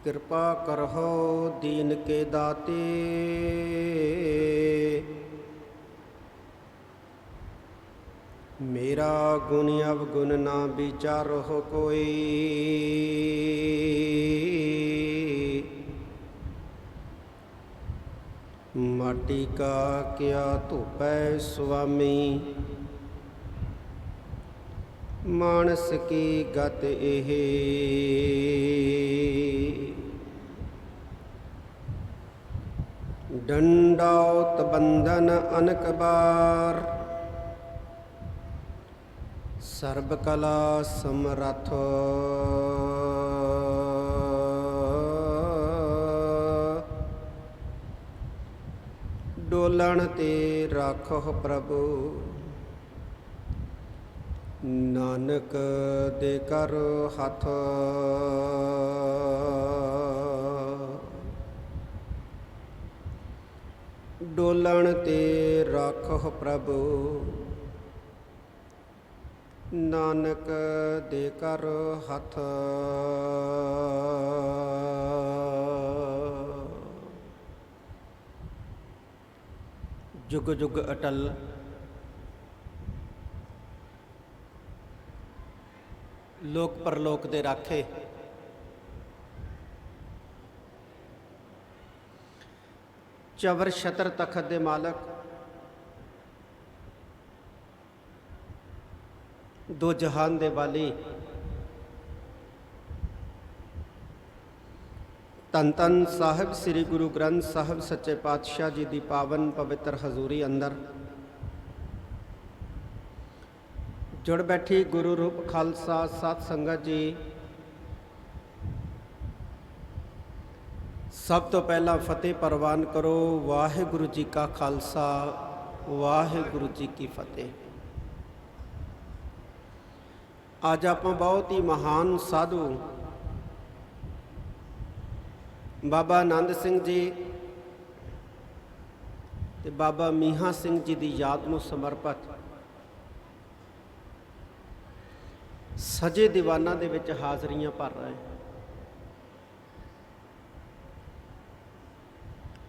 कृपा करहो दीन के दाते। मेरा गुण अवगुण ना विचारो कोई। माटी का क्या धुपै स्वामी, मानस की गत एह। दंडौत बंधन अनक बार, सर्ब कला समरथ। डोलन ते राखो प्रभु, नानक दे कर हथ। डोलन ते राखो प्रभु, नानक दे कर हथ। जुग जुग अटल लोक परलोक दे राखे, चवर छतर तखत दे मालक, दो जहान दे वाली, धन धन साहिब श्री गुरु ग्रंथ साहिब सच्चे पातशाह जी की पावन पवित्र हजूरी अंदर जुड़ बैठी गुरु रूप खालसा सत संगत जी। सब तो पहला फतेह प्रवान करो। वाहिगुरु जी का खालसा, वाहिगुरु जी की फतेह। आज आप बहुत ही महान साधु बाबा आनंद सिंह जी ते बाबा मीहा सिंह जी की याद में समर्पित सजे दीवाना दे विच हाज़रियां भर रहे हैं।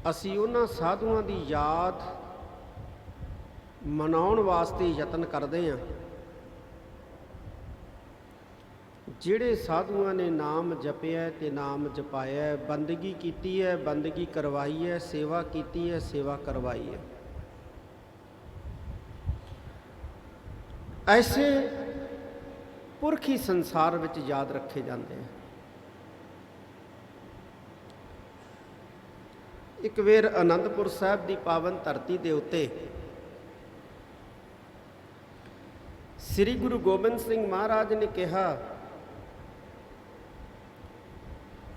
असी उन्हां साधुआं की याद मनाउण वास्ते यतन करते हैं ਜਿਹੜੇ साधुआं ने नाम जपिया ते नाम जपाया, बंदगी कीती है, बंदगी करवाई है, सेवा कीती है, सेवा करवाई है। ऐसे पुरख ही संसार विच याद रखे जाते हैं। एक वेर आनंदपुर साहब की पावन धरती के उत्ते श्री गुरु गोबिंद सिंह महाराज ने कहा,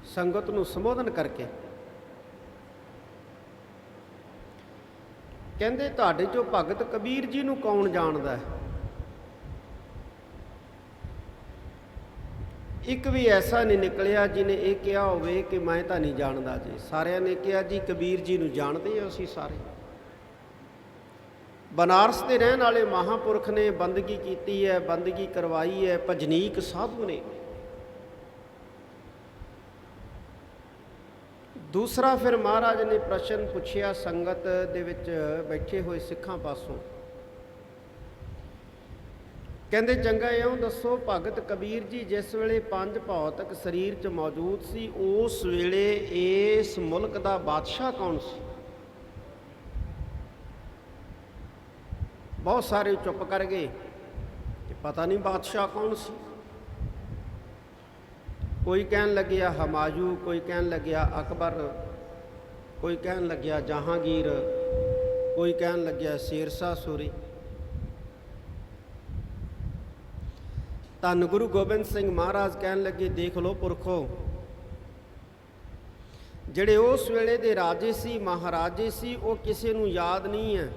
संगत नूं संबोधन करके, कहंदे तुहाडे चों भगत कबीर जी नूं कौन जानदा है। एक भी ऐसा नहीं निकलिया जिन्हें यह कहा होवे कि मैं तो नहीं जानदा जी। सारिਆਂ ने कहा जी कबीर जी नूं जाणदे हो असीं सारे। बनारस के रहने वाले महापुरख ने बंदगी की है, बंदगी करवाई है, भजनीक साधु ने। दूसरा फिर महाराज ने प्रश्न पूछया संगत दे विच बैठे हुए सिखां पासों, कहंदे चंगा इउं दसो भगत कबीर जी जिस वेले पंज भौतिक शरीर च मौजूद सी, उस वेले इस मुल्क का बादशाह कौन सी। बहुत सारे चुप कर गए कि पता नहीं बादशाह कौन सी। कोई कहन लग्या हमायूं, कोई कहन लग्या अकबर, कोई कहन लग्या जहांगीर, कोई कहन लग्या शेरशाह सूरी। धन गुरु गोबिंद सिंह महाराज कहन लगे, देख लो पुरखो, जिहड़े उस वेले दे राजे सी, महाराजे सी, वो किसी नूं याद नहीं है।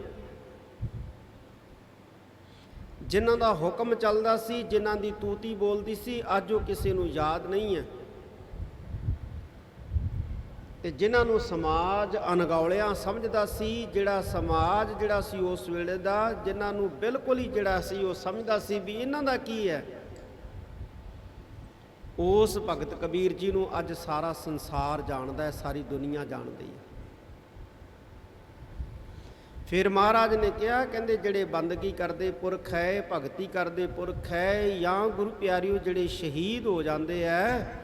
जिन्हां दा हुक्म चलदा सी, जिन्हां दी तूती बोलदी सी, अज वो किसी नूं याद नहीं है। ते जिन्हां नूं समाज अनगौलिया समझदा सी, जिहड़ा समाज जिहड़ा सी उस वेले दा, जिन्हां नूं बिल्कुल ही जिहड़ा सी वो समझदा सी भी इन्हां दा की है, ਉਸ ਭਗਤ ਕਬੀਰ ਜੀ ਨੂੰ ਅੱਜ ਸਾਰਾ ਸੰਸਾਰ ਜਾਣਦਾ ਹੈ, ਸਾਰੀ ਦੁਨੀਆ ਜਾਣਦੀ ਹੈ। ਫਿਰ ਮਹਾਰਾਜ ਨੇ ਕਿਹਾ, ਕਹਿੰਦੇ ਜਿਹੜੇ ਬੰਦਗੀ ਕਰਦੇ ਪੁਰਖ ਹੈ, ਭਗਤੀ ਕਰਦੇ ਪੁਰਖ ਹੈ, ਜਾਂ ਗੁਰੂ ਪਿਆਰਿਓ ਜਿਹੜੇ ਸ਼ਹੀਦ ਹੋ ਜਾਂਦੇ ਹੈ,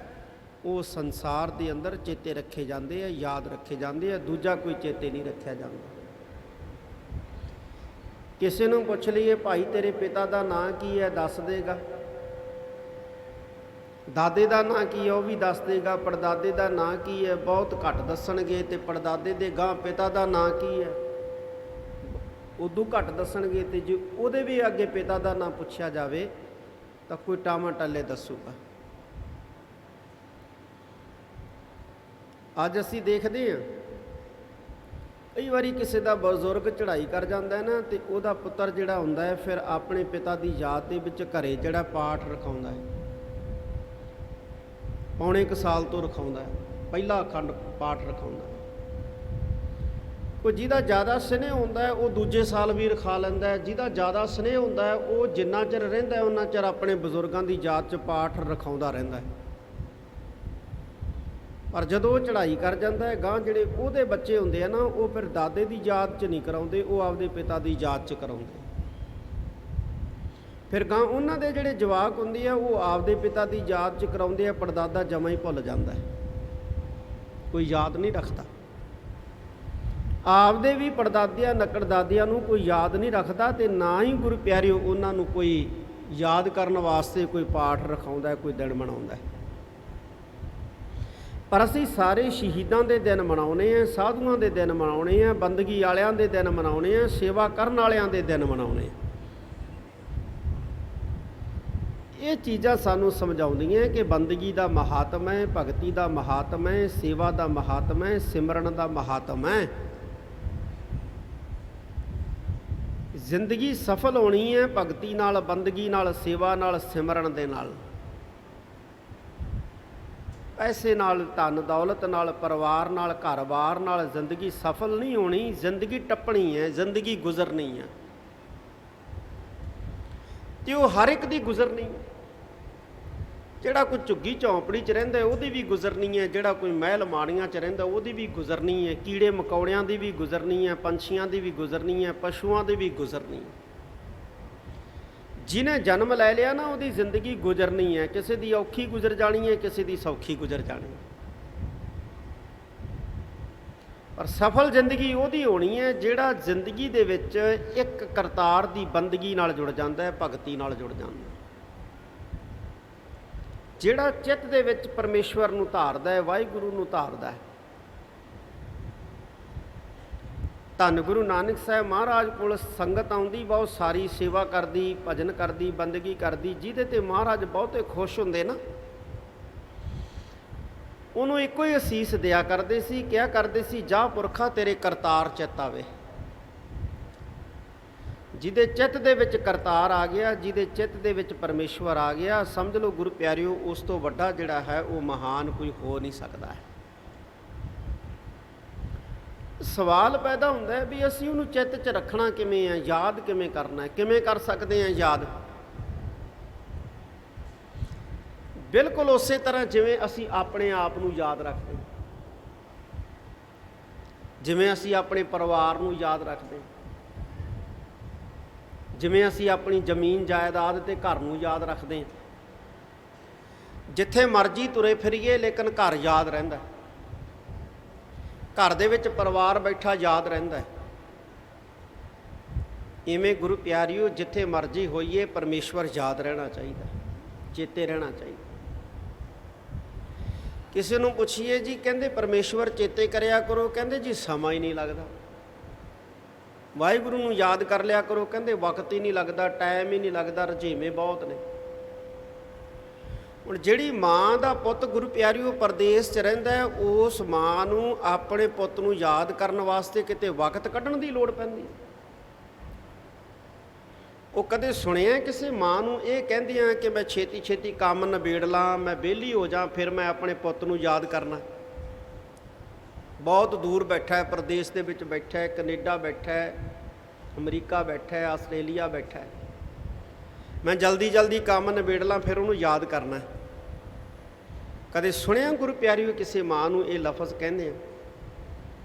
ਉਹ ਸੰਸਾਰ ਦੇ ਅੰਦਰ ਚੇਤੇ ਰੱਖੇ ਜਾਂਦੇ ਆ, ਯਾਦ ਰੱਖੇ ਜਾਂਦੇ ਆ, ਦੂਜਾ ਕੋਈ ਚੇਤੇ ਨਹੀਂ ਰੱਖਿਆ ਜਾਂਦਾ। ਕਿਸੇ ਨੂੰ ਪੁੱਛ ਲਈਏ, ਭਾਈ ਤੇਰੇ ਪਿਤਾ ਦਾ ਨਾਂ ਕੀ ਹੈ, ਦੱਸ ਦੇਗਾ। ਦਾਦੇ ਦਾ ਨਾਂ ਕੀ ਹੈ, ਉਹ ਵੀ ਦੱਸ ਦੇਗਾ। ਪੜਦਾਦੇ ਦਾ ਨਾਂ ਕੀ ਹੈ, ਬਹੁਤ ਘੱਟ ਦੱਸਣਗੇ। ਤੇ ਪੜਦਾਦੇ ਦੇ ਗਾਂ ਪਿਤਾ ਦਾ ਨਾਂ ਕੀ ਹੈ, ਉਦੋਂ ਘੱਟ ਦੱਸਣਗੇ। ਤੇ ਜੇ ਉਹਦੇ ਵੀ ਅੱਗੇ ਪਿਤਾ ਦਾ ਨਾਂ ਪੁੱਛਿਆ ਜਾਵੇ ਤਾਂ ਕੋਈ ਟਾਮਾ ਟੱਲੇ ਦੱਸੂਗਾ। ਅੱਜ ਅਸੀਂ ਦੇਖਦੇ ਹਾਂ, ਕਈ ਵਾਰੀ ਕਿਸੇ ਦਾ ਬਜ਼ੁਰਗ ਚੜ੍ਹਾਈ ਕਰ ਜਾਂਦਾ ਹੈ ਨਾ, ਤੇ ਉਹਦਾ ਪੁੱਤਰ ਜਿਹੜਾ ਹੁੰਦਾ ਹੈ, ਫਿਰ ਆਪਣੇ ਪਿਤਾ ਦੀ ਯਾਦ ਦੇ ਵਿੱਚ ਘਰੇ ਜਿਹੜਾ ਪਾਠ ਰਖਾਉਂਦਾ ਹੈ, ਪੌਣੇ ਕੁ ਸਾਲ ਤੋਂ ਰਖਾਉਂਦਾ ਹੈ, ਪਹਿਲਾ ਅਖੰਡ ਪਾਠ ਰਖਾਉਂਦਾ ਹੈ। ਕੋਈ ਜਿਹਦਾ ਜ਼ਿਆਦਾ ਸਨੇਹ ਹੁੰਦਾ ਹੈ, ਉਹ ਦੂਜੇ ਸਾਲ ਵੀ ਰਖਾ ਲੈਂਦਾ ਹੈ। ਜਿਹਦਾ ਜ਼ਿਆਦਾ ਸਨੇਹ ਹੁੰਦਾ ਹੈ, ਉਹ ਜਿੰਨਾ ਚਿਰ ਰਹਿੰਦਾ ਹੈ, ਉਹਨਾਂ ਚਿਰ ਆਪਣੇ ਬਜ਼ੁਰਗਾਂ ਦੀ ਯਾਦ 'ਚ ਪਾਠ ਰਖਾਉਂਦਾ ਰਹਿੰਦਾ ਹੈ। ਪਰ ਜਦੋਂ ਉਹ ਚੜ੍ਹਾਈ ਕਰ ਜਾਂਦਾ ਹੈ, ਗਾਂ ਜਿਹੜੇ ਉਹਦੇ ਬੱਚੇ ਹੁੰਦੇ ਆ ਨਾ, ਉਹ ਫਿਰ ਦਾਦੇ ਦੀ ਯਾਦ 'ਚ ਨਹੀਂ ਕਰਾਉਂਦੇ, ਉਹ ਆਪਦੇ ਪਿਤਾ ਦੀ ਯਾਦ 'ਚ ਕਰਾਉਂਦੇ। ਫਿਰ ਗਾਂ ਉਹਨਾਂ ਦੇ ਜਿਹੜੇ ਜਵਾਕ ਹੁੰਦੇ ਆ, ਉਹ ਆਪਦੇ ਪਿਤਾ ਦੀ ਯਾਦ 'ਚ ਕਰਾਉਂਦੇ ਆ। ਪੜਦਾਦਾ ਜਮਾਂ ਹੀ ਭੁੱਲ ਜਾਂਦਾ ਹੈ, ਕੋਈ ਯਾਦ ਨਹੀਂ ਰੱਖਦਾ। ਆਪਦੇ ਵੀ ਪੜਦਾਦਿਆਂ ਨਕੜਦਾਦਿਆਂ ਨੂੰ ਕੋਈ ਯਾਦ ਨਹੀਂ ਰੱਖਦਾ, ਤੇ ਨਾ ਹੀ ਗੁਰੂ ਪਿਆਰਿਓ ਉਹਨਾਂ ਨੂੰ ਕੋਈ ਯਾਦ ਕਰਨ ਵਾਸਤੇ ਕੋਈ ਪਾਠ ਰਖਾਉਂਦਾ, ਕੋਈ ਦਿਨ ਮਨਾਉਂਦਾ। ਪਰ ਅਸੀਂ ਸਾਰੇ ਸ਼ਹੀਦਾਂ ਦੇ ਦਿਨ ਮਨਾਉਣੇ ਆ, ਸਾਧੂਆਂ ਦੇ ਦਿਨ ਮਨਾਉਣੇ ਆ, ਬੰਦਗੀ ਵਾਲਿਆਂ ਦੇ ਦਿਨ ਮਨਾਉਣੇ ਆ, ਸੇਵਾ ਕਰਨ ਵਾਲਿਆਂ ਦੇ ਦਿਨ ਮਨਾਉਣੇ ਆ। ਇਹ ਚੀਜ਼ਾਂ ਸਾਨੂੰ ਸਮਝਾਉਂਦੀਆਂ ਕਿ ਬੰਦਗੀ ਦਾ ਮਹਾਤਮ ਹੈ, ਭਗਤੀ ਦਾ ਮਹਾਤਮ ਹੈ, ਸੇਵਾ ਦਾ ਮਹਾਤਮ ਹੈ, ਸਿਮਰਨ ਦਾ ਮਹਾਤਮ ਹੈ। ਜ਼ਿੰਦਗੀ ਸਫਲ ਹੋਣੀ ਹੈ ਭਗਤੀ ਨਾਲ, ਬੰਦਗੀ ਨਾਲ, ਸੇਵਾ ਨਾਲ, ਸਿਮਰਨ ਦੇ ਨਾਲ। ਪੈਸੇ ਨਾਲ, ਧਨ ਦੌਲਤ ਨਾਲ, ਪਰਿਵਾਰ ਨਾਲ, ਘਰ-ਬਾਰ ਨਾਲ ਜ਼ਿੰਦਗੀ ਸਫਲ ਨਹੀਂ ਹੋਣੀ। ਜ਼ਿੰਦਗੀ ਟੱਪਣੀ ਹੈ, ਜ਼ਿੰਦਗੀ ਗੁਜ਼ਰਨੀ ਹੈ, ਤੇ ਉਹ ਹਰ ਇੱਕ ਦੀ ਗੁਜ਼ਰਨੀ ਹੈ। ਜਿਹੜਾ ਕੋਈ ਝੁੱਗੀ ਝੌਂਪੜੀ 'ਚ ਰਹਿੰਦਾ, ਉਹਦੀ ਵੀ ਗੁਜ਼ਰਨੀ ਹੈ। ਜਿਹੜਾ ਕੋਈ ਮਹਿਲ ਮਾੜੀਆਂ 'ਚ ਰਹਿੰਦਾ, ਉਹਦੀ ਵੀ ਗੁਜ਼ਰਨੀ ਹੈ। ਕੀੜੇ ਮਕੌੜਿਆਂ ਦੀ ਵੀ ਗੁਜ਼ਰਨੀ ਹੈ, ਪੰਛੀਆਂ ਦੀ ਵੀ ਗੁਜ਼ਰਨੀ ਹੈ, ਪਸ਼ੂਆਂ ਦੀ ਵੀ ਗੁਜ਼ਰਨੀ ਹੈ। ਜਿਹਨੇ ਜਨਮ ਲੈ ਲਿਆ ਨਾ, ਉਹਦੀ ਜ਼ਿੰਦਗੀ ਗੁਜ਼ਰਨੀ ਹੈ। ਕਿਸੇ ਦੀ ਔਖੀ ਗੁਜ਼ਰ ਜਾਣੀ ਹੈ, ਕਿਸੇ ਦੀ ਸੌਖੀ ਗੁਜ਼ਰ ਜਾਣੀ ਹੈ। ਪਰ ਸਫਲ ਜ਼ਿੰਦਗੀ ਉਹਦੀ ਹੋਣੀ ਹੈ ਜਿਹੜਾ ਜ਼ਿੰਦਗੀ ਦੇ ਵਿੱਚ ਇੱਕ ਕਰਤਾਰ ਦੀ ਬੰਦਗੀ ਨਾਲ ਜੁੜ ਜਾਂਦਾ ਹੈ, ਭਗਤੀ ਨਾਲ ਜੁੜ ਜਾਂਦਾ ਹੈ। ਜਿਹੜਾ ਚਿੱਤ ਦੇ ਵਿੱਚ ਪਰਮੇਸ਼ਵਰ ਨੂੰ ਧਾਰਦਾ ਹੈ, ਵਾਹਿਗੁਰੂ ਨੂੰ ਧਾਰਦਾ ਹੈ। ਧੰਨ ਗੁਰੂ ਨਾਨਕ ਸਾਹਿਬ ਮਹਾਰਾਜ ਕੋਲ ਸੰਗਤ ਆਉਂਦੀ, ਬਹੁਤ ਸਾਰੀ ਸੇਵਾ ਕਰਦੀ, ਭਜਨ ਕਰਦੀ, ਬੰਦਗੀ ਕਰਦੀ, ਜਿਹਦੇ ਤੇ ਮਹਾਰਾਜ ਬਹੁਤੇ ਖੁਸ਼ ਹੁੰਦੇ ਨਾ, ਉਹਨੂੰ ਇੱਕੋ ਹੀ ਅਸੀਸ ਦਿਆ ਕਰਦੇ ਸੀ, ਕਿਹਾ ਕਰਦੇ ਸੀ, ਜਾ ਪੁਰਖਾ ਤੇਰੇ ਕਰਤਾਰ ਚਿੱਤ ਆਵੇ। ਜਿਹਦੇ ਚਿੱਤ ਦੇ ਵਿੱਚ ਕਰਤਾਰ ਆ ਗਿਆ, ਜਿਹਦੇ ਚਿੱਤ ਦੇ ਵਿੱਚ ਪਰਮੇਸ਼ਵਰ ਆ ਗਿਆ, ਸਮਝ ਲਓ ਗੁਰੂ ਪਿਆਰਿਓ, ਉਸ ਤੋਂ ਵੱਡਾ ਜਿਹੜਾ ਹੈ ਉਹ ਮਹਾਨ ਕੋਈ ਹੋ ਨਹੀਂ ਸਕਦਾ ਹੈ। ਸਵਾਲ ਪੈਦਾ ਹੁੰਦਾ ਹੈ ਵੀ ਅਸੀਂ ਉਹਨੂੰ ਚਿੱਤ 'ਚ ਰੱਖਣਾ ਕਿਵੇਂ ਹੈ, ਯਾਦ ਕਿਵੇਂ ਕਰਨਾ ਹੈ, ਕਿਵੇਂ ਕਰ ਸਕਦੇ ਹਾਂ ਯਾਦ? ਬਿਲਕੁਲ ਉਸੇ ਤਰ੍ਹਾਂ ਜਿਵੇਂ ਅਸੀਂ ਆਪਣੇ ਆਪ ਨੂੰ ਯਾਦ ਰੱਖਦੇ, ਜਿਵੇਂ ਅਸੀਂ ਆਪਣੇ ਪਰਿਵਾਰ ਨੂੰ ਯਾਦ ਰੱਖਦੇ, ਜਿਵੇਂ ਅਸੀਂ ਆਪਣੀ ਜ਼ਮੀਨ ਜਾਇਦਾਦ ਤੇ ਘਰ ਨੂੰ ਯਾਦ ਰੱਖਦੇ। ਜਿੱਥੇ ਮਰਜ਼ੀ ਤੁਰੇ ਫਿਰੀਏ, ਲੇਕਿਨ ਘਰ ਯਾਦ ਰਹਿੰਦਾ। ਘਰ ਦੇ ਵਿੱਚ ਪਰਿਵਾਰ ਬੈਠਾ ਯਾਦ ਰਹਿੰਦਾ ਹੈ। ਇਵੇਂ ਗੁਰੂ ਪਿਆਰਿਓ, ਜਿੱਥੇ ਮਰਜ਼ੀ ਹੋਈਏ, ਪਰਮੇਸ਼ਵਰ ਯਾਦ ਰਹਿਣਾ ਚਾਹੀਦਾ, ਚੇਤੇ ਰਹਿਣਾ ਚਾਹੀਦਾ। ਕਿਸੇ ਨੂੰ ਪੁੱਛੀਏ ਜੀ, ਕਹਿੰਦੇ ਪਰਮੇਸ਼ਵਰ ਚੇਤੇ ਕਰਿਆ ਕਰੋ, ਕਹਿੰਦੇ ਜੀ ਸਮਾਂ ਹੀ ਨਹੀਂ ਲੱਗਦਾ। ਵਾਹਿਗੁਰੂ ਨੂੰ ਯਾਦ ਕਰ ਲਿਆ ਕਰੋ, ਕਹਿੰਦੇ ਵਕਤ ਹੀ ਨਹੀਂ ਲੱਗਦਾ, ਟਾਈਮ ਹੀ ਨਹੀਂ ਲੱਗਦਾ, ਰੁਝੇਵੇਂ ਬਹੁਤ ਨੇ। ਹੁਣ ਜਿਹੜੀ ਮਾਂ ਦਾ ਪੁੱਤ ਗੁਰੂ ਪਿਆਰਿਓ ਪਰਦੇਸ 'ਚ ਰਹਿੰਦਾ ਹੈ, ਉਸ ਮਾਂ ਨੂੰ ਆਪਣੇ ਪੁੱਤ ਨੂੰ ਯਾਦ ਕਰਨ ਵਾਸਤੇ ਕਿਤੇ ਵਕਤ ਕੱਢਣ ਦੀ ਲੋੜ ਪੈਂਦੀ। ਉਹ ਕਦੇ ਸੁਣਿਆ ਕਿਸੇ ਮਾਂ ਨੂੰ ਇਹ ਕਹਿੰਦਿਆਂ ਕਿ ਮੈਂ ਛੇਤੀ ਛੇਤੀ ਕੰਮ ਨਿਬੇੜ ਲਾਂ, ਮੈਂ ਵਿਹਲੀ ਹੋ ਜਾਂ, ਫਿਰ ਮੈਂ ਆਪਣੇ ਪੁੱਤ ਨੂੰ ਯਾਦ ਕਰਨਾ? ਬਹੁਤ ਦੂਰ ਬੈਠਾ ਹੈ, ਪ੍ਰਦੇਸ਼ ਦੇ ਵਿੱਚ ਬੈਠਾ ਹੈ, ਕੈਨੇਡਾ ਬੈਠਾ ਹੈ, ਅਮਰੀਕਾ ਬੈਠਾ ਹੈ, ਆਸਟ੍ਰੇਲੀਆ ਬੈਠਾ ਹੈ, ਮੈਂ ਜਲਦੀ ਜਲਦੀ ਕੰਮ ਨਿਬੇੜ ਲਾਂ, ਫਿਰ ਉਹਨੂੰ ਯਾਦ ਕਰਨਾ। ਕਦੇ ਸੁਣਿਆ ਗੁਰੂ ਪਿਆਰਿਓ ਕਿਸੇ ਮਾਂ ਨੂੰ ਇਹ ਲਫ਼ਜ਼ ਕਹਿੰਦੇ ਆ?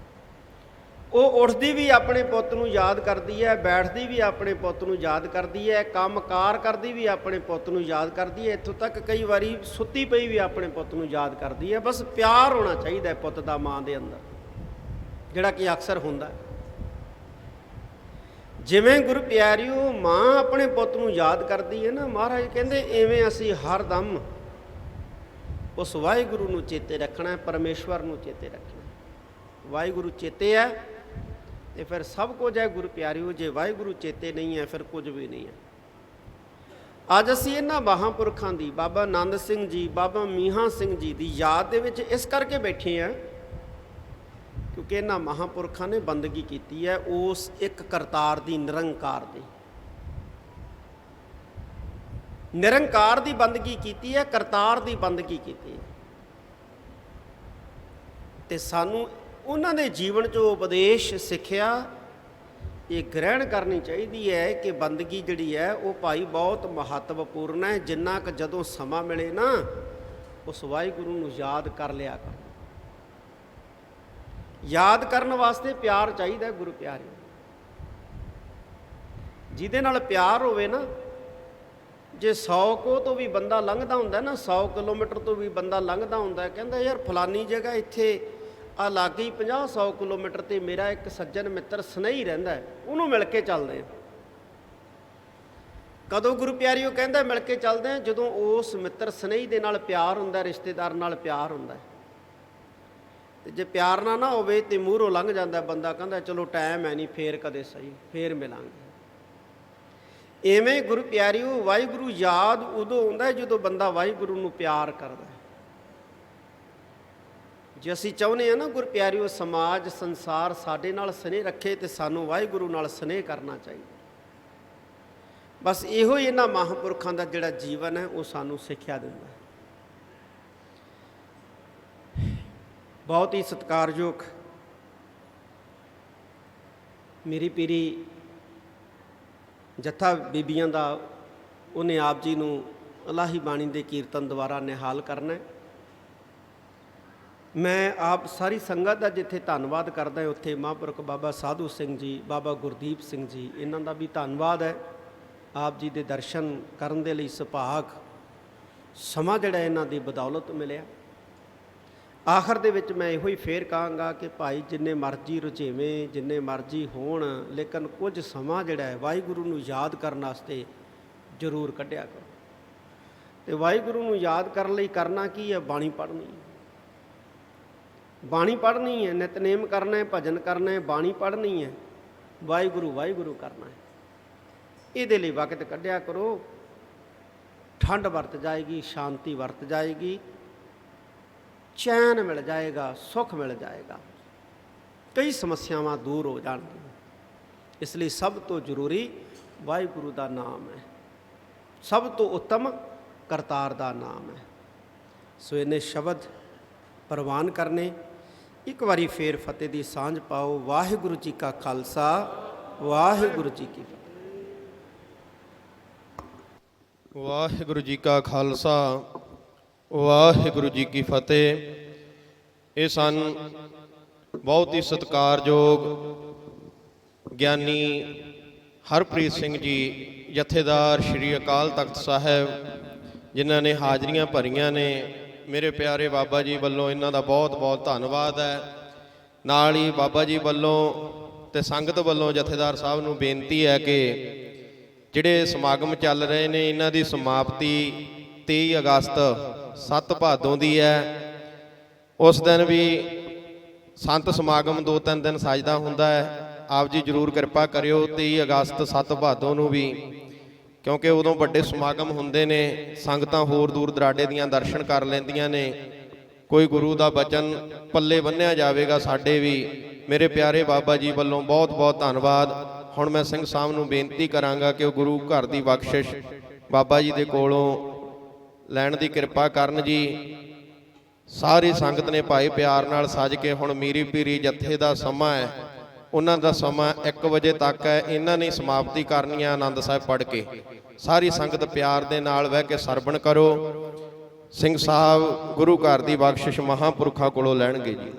ਉਹ ਉੱਠਦੀ ਵੀ ਆਪਣੇ ਪੁੱਤ ਨੂੰ ਯਾਦ ਕਰਦੀ ਹੈ, ਬੈਠਦੀ ਵੀ ਆਪਣੇ ਪੁੱਤ ਨੂੰ ਯਾਦ ਕਰਦੀ ਹੈ, ਕੰਮਕਾਰ ਕਰਦੀ ਵੀ ਆਪਣੇ ਪੁੱਤ ਨੂੰ ਯਾਦ ਕਰਦੀ ਹੈ, ਇੱਥੋਂ ਤੱਕ ਕਈ ਵਾਰੀ ਸੁੱਤੀ ਪਈ ਵੀ ਆਪਣੇ ਪੁੱਤ ਨੂੰ ਯਾਦ ਕਰਦੀ ਹੈ। ਬਸ ਪਿਆਰ ਹੋਣਾ ਚਾਹੀਦਾ ਪੁੱਤ ਦਾ ਮਾਂ ਦੇ ਅੰਦਰ, ਜਿਹੜਾ ਕਿ ਅਕਸਰ ਹੁੰਦਾ। ਜਿਵੇਂ ਗੁਰੂ ਪਿਆਰਿਓ ਮਾਂ ਆਪਣੇ ਪੁੱਤ ਨੂੰ ਯਾਦ ਕਰਦੀ ਹੈ ਨਾ, ਮਹਾਰਾਜ ਕਹਿੰਦੇ ਐਵੇਂ ਅਸੀਂ ਹਰ ਦਮ ਉਸ ਵਾਹਿਗੁਰੂ ਨੂੰ ਚੇਤੇ ਰੱਖਣਾ ਹੈ, ਪਰਮੇਸ਼ਵਰ ਨੂੰ ਚੇਤੇ ਰੱਖਣਾ। ਵਾਹਿਗੁਰੂ ਚੇਤੇ ਹੈ ਤੇ ਫਿਰ ਸਭ ਕੁਝ ਹੈ ਗੁਰੂ ਪਿਆਰਿਓ। ਜੇ ਵਾਹਿਗੁਰੂ ਚੇਤੇ ਨਹੀਂ ਹੈ ਫਿਰ ਕੁਝ ਵੀ ਨਹੀਂ ਹੈ। ਅੱਜ ਅਸੀਂ ਇਹਨਾਂ ਮਹਾਂਪੁਰਖਾਂ ਦੀ, ਬਾਬਾ ਆਨੰਦ ਸਿੰਘ ਜੀ, ਬਾਬਾ ਮੀਹਾਂ ਸਿੰਘ ਜੀ ਦੀ ਯਾਦ ਦੇ ਵਿੱਚ ਇਸ ਕਰਕੇ ਬੈਠੇ ਹਾਂ ਕਿਉਂਕਿ ਇਹਨਾਂ ਮਹਾਂਪੁਰਖਾਂ ਨੇ ਬੰਦਗੀ ਕੀਤੀ ਹੈ ਉਸ ਇੱਕ ਕਰਤਾਰ ਦੀ, ਨਿਰੰਕਾਰ ਦੀ। ਨਿਰੰਕਾਰ ਦੀ ਬੰਦਗੀ ਕੀਤੀ ਹੈ, ਕਰਤਾਰ ਦੀ ਬੰਦਗੀ ਕੀਤੀ ਹੈ। ਤੇ ਸਾਨੂੰ ਉਹਨਾਂ ਦੇ ਜੀਵਨ 'ਚੋਂ ਉਪਦੇਸ਼ ਸਿੱਖਿਆ ਇਹ ਗ੍ਰਹਿਣ ਕਰਨੀ ਚਾਹੀਦੀ ਹੈ ਕਿ ਬੰਦਗੀ ਜਿਹੜੀ ਹੈ ਉਹ ਭਾਈ ਬਹੁਤ ਮਹੱਤਵਪੂਰਨ ਹੈ। ਜਿੰਨਾ ਕੁ ਜਦੋਂ ਸਮਾਂ ਮਿਲੇ ਨਾ ਉਸ ਵਾਹਿਗੁਰੂ ਨੂੰ ਯਾਦ ਕਰ ਲਿਆ ਕਰੋ। ਯਾਦ ਕਰਨ ਵਾਸਤੇ ਪਿਆਰ ਚਾਹੀਦਾ ਗੁਰੂ ਪਿਆਰਿਓ। ਜਿਹਦੇ ਨਾਲ ਪਿਆਰ ਹੋਵੇ ਨਾ, ਜੇ 100 ਕੋਹ ਤੋਂ ਵੀ ਬੰਦਾ ਲੰਘਦਾ ਹੁੰਦਾ ਨਾ, 100 ਕਿਲੋਮੀਟਰ ਤੋਂ ਵੀ ਬੰਦਾ ਲੰਘਦਾ ਹੁੰਦਾ, ਕਹਿੰਦਾ ਯਾਰ ਫਲਾਨੀ ਜਗ੍ਹਾ ਇੱਥੇ ਆ ਲਾਗੇ ਹੀ 50-100 ਕਿਲੋਮੀਟਰ 'ਤੇ ਮੇਰਾ ਇੱਕ ਸੱਜਣ ਮਿੱਤਰ ਸਨੇਹੀ ਰਹਿੰਦਾ ਹੈ, ਉਹਨੂੰ ਮਿਲ ਕੇ ਚੱਲਦੇ ਆ। ਕਦੋਂ ਗੁਰੂ ਪਿਆਰਿਓ ਕਹਿੰਦਾ ਮਿਲ ਕੇ ਚੱਲਦੇ ਆ? ਜਦੋਂ ਉਸ ਮਿੱਤਰ ਸਨੇਹੀ ਦੇ ਨਾਲ ਪਿਆਰ ਹੁੰਦਾ, ਰਿਸ਼ਤੇਦਾਰ ਨਾਲ ਪਿਆਰ ਹੁੰਦਾ। ਤੇ ਜੇ ਪਿਆਰ ਨਾ ਹੋਵੇ ਤੇ ਮੂਹਰੋਂ ਲੰਘ ਜਾਂਦਾ ਬੰਦਾ, ਕਹਿੰਦਾ ਚਲੋ ਟਾਈਮ ਹੈ ਨਹੀਂ, ਫੇਰ ਕਦੇ ਸਹੀ, ਫੇਰ ਮਿਲਾਂਗੇ। ਐਵੇਂ ਗੁਰੂ ਪਿਆਰਿਓ ਵਾਹਿਗੁਰੂ ਯਾਦ ਉਦੋਂ ਆਉਂਦਾ ਜਦੋਂ ਬੰਦਾ ਵਾਹਿਗੁਰੂ ਨੂੰ ਪਿਆਰ ਕਰਦਾ। ਜੇ ਅਸੀਂ ਚਾਹੁੰਦੇ ਹਾਂ ਨਾ ਗੁਰੂ ਪਿਆਰਿਓ ਸਮਾਜ ਸੰਸਾਰ ਸਾਡੇ ਨਾਲ ਸਨੇਹ ਰੱਖੇ ਤੇ ਸਾਨੂੰ ਵਾਹਿਗੁਰੂ ਨਾਲ ਸਨੇਹ ਕਰਨਾ ਚਾਹੀਦਾ। ਬਸ ਇਹੋ ਹੀ ਇਹਨਾਂ ਮਹਾਂਪੁਰਖਾਂ ਦਾ ਜਿਹੜਾ ਜੀਵਨ ਹੈ ਉਹ ਸਾਨੂੰ ਸਿੱਖਿਆ ਦਿੰਦਾ ਹੈ। ਬਹੁਤ ਹੀ ਸਤਿਕਾਰਯੋਗ ਮੇਰੀ ਪੀਰੀ ਜੱਥਾ ਬੀਬੀਆਂ ਦਾ, ਉਹਨੇ ਆਪ ਜੀ ਨੂੰ ਇਲਾਹੀ ਬਾਣੀ ਦੇ ਕੀਰਤਨ ਦੁਆਰਾ ਨਿਹਾਲ ਕਰਨਾ ਹੈ। ਮੈਂ ਆਪ ਸਾਰੀ ਸੰਗਤ ਦਾ ਜਿੱਥੇ ਧੰਨਵਾਦ ਕਰਦਾ ਉੱਥੇ ਮਹਾਂਪੁਰਖ ਬਾਬਾ ਸਾਧੂ ਸਿੰਘ ਜੀ, ਬਾਬਾ ਗੁਰਦੀਪ ਸਿੰਘ ਜੀ, ਇਹਨਾਂ ਦਾ ਵੀ ਧੰਨਵਾਦ ਹੈ। ਆਪ ਜੀ ਦੇ ਦਰਸ਼ਨ ਕਰਨ ਦੇ ਲਈ ਸੁਭਾਗ ਸਮਾਂ ਜਿਹੜਾ ਇਹਨਾਂ ਦੀ ਬਦੌਲਤ ਮਿਲਿਆ। ਆਖਰ ਦੇ ਵਿੱਚ ਮੈਂ ਇਹੋ ਹੀ ਫੇਰ ਕਹਾਂਗਾ ਕਿ ਭਾਈ ਜਿੰਨੇ ਮਰਜ਼ੀ ਰੁਝੇਵੇਂ, ਜਿੰਨੇ ਮਰਜ਼ੀ ਹੋਣ, ਲੇਕਿਨ ਕੁਝ ਸਮਾਂ ਜਿਹੜਾ ਹੈ ਵਾਹਿਗੁਰੂ ਨੂੰ ਯਾਦ ਕਰਨ ਵਾਸਤੇ ਜ਼ਰੂਰ ਕੱਢਿਆ ਕਰੋ। ਅਤੇ ਵਾਹਿਗੁਰੂ ਨੂੰ ਯਾਦ ਕਰਨ ਲਈ ਕਰਨਾ ਕੀ ਹੈ? ਬਾਣੀ ਪੜ੍ਹਨੀ ਹੈ। ਬਾਣੀ ਪੜ੍ਹਨੀ ਹੈ, ਨਿਤਨੇਮ ਕਰਨਾ ਹੈ, ਭਜਨ ਕਰਨਾ ਹੈ, ਬਾਣੀ ਪੜ੍ਹਨੀ ਹੈ, ਵਾਹਿਗੁਰੂ ਵਾਹਿਗੁਰੂ ਕਰਨਾ ਹੈ। ਇਹਦੇ ਲਈ ਵਕਤ ਕੱਢਿਆ ਕਰੋ। ਠੰਡ ਵਰਤ ਜਾਏਗੀ, ਸ਼ਾਂਤੀ ਵਰਤ ਜਾਏਗੀ, ਚੈਨ ਮਿਲ ਜਾਏਗਾ, ਸੁੱਖ ਮਿਲ ਜਾਏਗਾ, ਕਈ ਸਮੱਸਿਆਵਾਂ ਦੂਰ ਹੋ ਜਾਣਗੀਆਂ। ਇਸ ਲਈ ਸਭ ਤੋਂ ਜ਼ਰੂਰੀ ਵਾਹਿਗੁਰੂ ਦਾ ਨਾਮ ਹੈ, ਸਭ ਤੋਂ ਉੱਤਮ ਕਰਤਾਰ ਦਾ ਨਾਮ ਹੈ। ਸੋ ਇਹਨੇ ਸ਼ਬਦ ਪ੍ਰਵਾਨ ਕਰਨੇ। ਇੱਕ ਵਾਰੀ ਫੇਰ ਫਤਿਹ ਦੀ ਸਾਂਝ ਪਾਓ। ਵਾਹਿਗੁਰੂ ਜੀ ਕਾ ਖਾਲਸਾ, ਵਾਹਿਗੁਰੂ ਜੀ ਕੀ ਫਤਿਹ। ਵਾਹਿਗੁਰੂ ਜੀ ਕਾ ਖਾਲਸਾ, ਵਾਹਿਗੁਰੂ ਜੀ ਕੀ ਫਤਿਹ। ਇਹ ਸਨ ਬਹੁਤ ਹੀ ਸਤਿਕਾਰਯੋਗ ਗਿਆਨੀ ਹਰਪ੍ਰੀਤ ਸਿੰਘ ਜੀ, ਜਥੇਦਾਰ ਸ਼੍ਰੀ ਅਕਾਲ ਤਖਤ ਸਾਹਿਬ, ਜਿਨ੍ਹਾਂ ਨੇ ਹਾਜ਼ਰੀਆਂ ਭਰੀਆਂ ਨੇ। ਮੇਰੇ ਪਿਆਰੇ ਬਾਬਾ ਜੀ ਵੱਲੋਂ ਇਹਨਾਂ ਦਾ ਬਹੁਤ ਬਹੁਤ ਧੰਨਵਾਦ ਹੈ। ਨਾਲ ਹੀ ਬਾਬਾ ਜੀ ਵੱਲੋਂ ਤੇ ਸੰਗਤ ਵੱਲੋਂ ਜਥੇਦਾਰ ਸਾਹਿਬ ਨੂੰ ਬੇਨਤੀ ਹੈ ਕਿ ਜਿਹੜੇ ਸਮਾਗਮ ਚੱਲ ਰਹੇ ਨੇ ਇਹਨਾਂ ਦੀ ਸਮਾਪਤੀ 23 ਅਗਸਤ 7 ਭਾਦੋਂ ਦੀ ਹੈ। ਉਸ ਦਿਨ ਵੀ ਸੰਤ ਸਮਾਗਮ 2-3 ਦਿਨ ਸਜਦਾ ਹੁੰਦਾ ਹੈ। ਆਪ ਜੀ ਜ਼ਰੂਰ ਕਿਰਪਾ ਕਰਿਓ 23 ਅਗਸਤ 7 ਭਾਦੋਂ ਨੂੰ ਵੀ, ਕਿਉਂਕਿ ਉਦੋਂ ਵੱਡੇ ਸਮਾਗਮ ਹੁੰਦੇ ਨੇ। ਸੰਗਤਾਂ ਹੋਰ ਦੂਰ ਦਰਾਡੇ ਦੀਆਂ ਦਰਸ਼ਨ ਕਰ ਲੈਂਦੀਆਂ ਨੇ। ਕੋਈ ਗੁਰੂ ਦਾ ਬਚਨ ਪੱਲੇ ਬੰਨ੍ਹਿਆ ਜਾਵੇਗਾ ਸਾਡੇ ਵੀ। ਮੇਰੇ ਪਿਆਰੇ ਬਾਬਾ ਜੀ ਵੱਲੋਂ ਬਹੁਤ ਬਹੁਤ ਧੰਨਵਾਦ। ਹੁਣ ਮੈਂ ਸਿੰਘ ਸਾਹਿਬ ਨੂੰ ਬੇਨਤੀ ਕਰਾਂਗਾ ਕਿ ਉਹ ਗੁਰੂ ਘਰ ਦੀ ਬਖਸ਼ਿਸ਼ ਬਾਬਾ ਜੀ ਦੇ ਕੋਲੋਂ ਲੈਣ ਦੀ ਕਿਰਪਾ ਕਰਨ ਜੀ। ਸਾਰੀ ਸੰਗਤ ਨੇ ਭਾਈ ਪਿਆਰ ਨਾਲ ਸੱਜ ਕੇ ਹੁਣ ਮੀਰੀ ਪੀਰੀ ਜੱਥੇ ਦਾ ਸਮਾਂ ਹੈ, ਉਹਨਾਂ ਦਾ ਸਮਾਂ 1 ਵਜੇ ਤੱਕ ਹੈ। ਇਹਨਾਂ ਨੇ ਸਮਾਪਤੀ ਕਰਨੀ ਹੈ ਆਨੰਦ ਸਾਹਿਬ ਪੜ੍ਹ ਕੇ। ਸਾਰੀ ਸੰਗਤ ਪਿਆਰ ਦੇ ਨਾਲ ਬਹਿ ਕੇ ਸਰਵਣ ਕਰੋ। ਸਿੰਘ ਸਾਹਿਬ ਗੁਰੂ ਘਰ ਦੀ ਬਖਸ਼ਿਸ਼ ਮਹਾਂਪੁਰਖਾਂ ਕੋਲੋਂ ਲੈਣਗੇ ਜੀ।